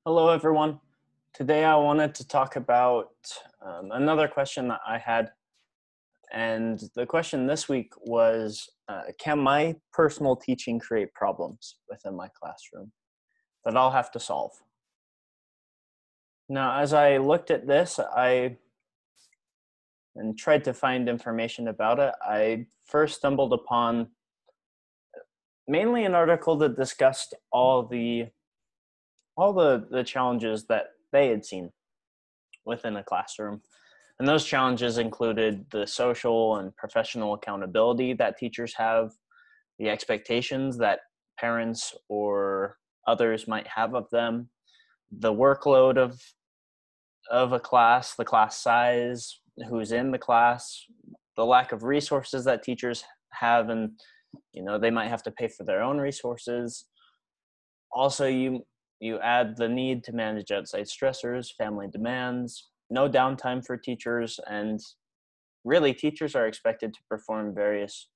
Hello, everyone. Today I wanted to talk about another question that I had. And the question this week was, can my personal teaching create problems within my classroom that I'll have to solve? Now, as I looked at this, and tried to find information about it, I first stumbled upon mainly an article that discussed all the challenges that they had seen within a classroom. And those challenges included the social and professional accountability that teachers have, the expectations that parents or others might have of them, the workload of a class, the class size, who's in the class, the lack of resources that teachers have, and they might have to pay for their own resources. Also, you add the need to manage outside stressors, family demands, no downtime for teachers, and really teachers are expected to perform various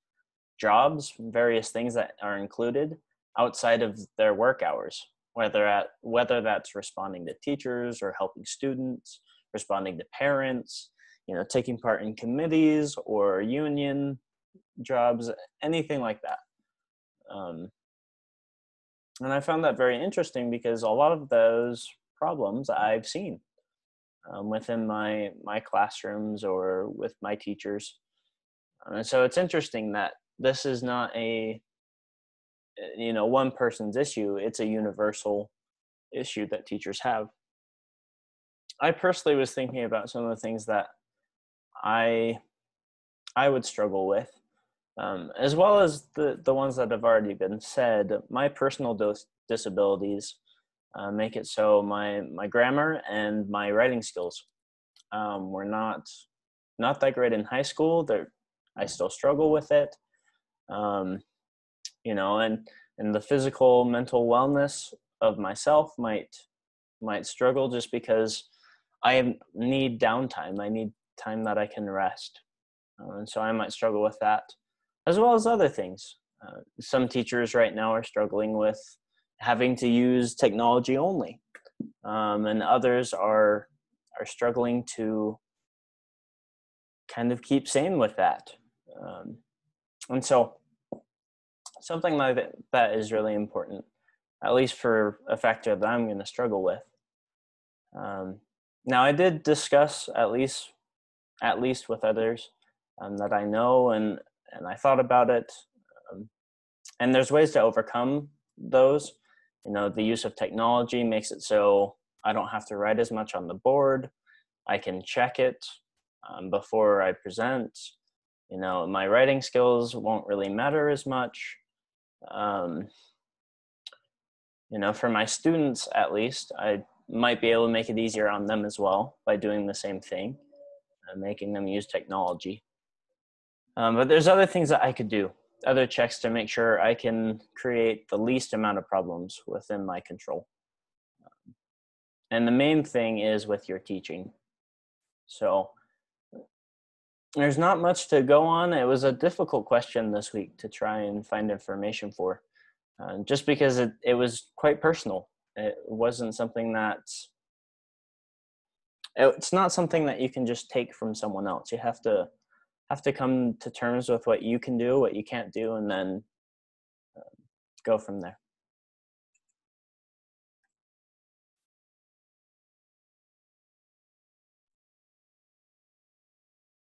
jobs, various things that are included outside of their work hours, whether that's responding to teachers or helping students, responding to parents, taking part in committees or union jobs, anything like that. And I found that very interesting because a lot of those problems I've seen within my classrooms or with my teachers. And so it's interesting that this is not a one person's issue. It's a universal issue that teachers have. I personally was thinking about some of the things that I would struggle with, as well as the ones that have already been said. My personal disabilities make it so my grammar and my writing skills were not that great in high school. I still struggle with it, and the physical, mental wellness of myself might struggle just because I need downtime. I need time that I can rest, and so I might struggle with that, as well as other things. Some teachers right now are struggling with having to use technology only, and others are struggling to kind of keep sane with that. And so something like that is really important, at least for a factor that I'm going to struggle with. Now, I did discuss at least with others that I know, and I thought about it. And there's ways to overcome those. The use of technology makes it so I don't have to write as much on the board. I can check it before I present. My writing skills won't really matter as much. For my students, at least, I might be able to make it easier on them as well by doing the same thing, making them use technology. But there's other things that I could do, other checks to make sure I can create the least amount of problems within my control. And the main thing is with your teaching. So there's not much to go on. It was a difficult question this week to try and find information for, just because it was quite personal. It wasn't something it's not something that you can just take from someone else. You have to come to terms with what you can do, what you can't do, and then go from there.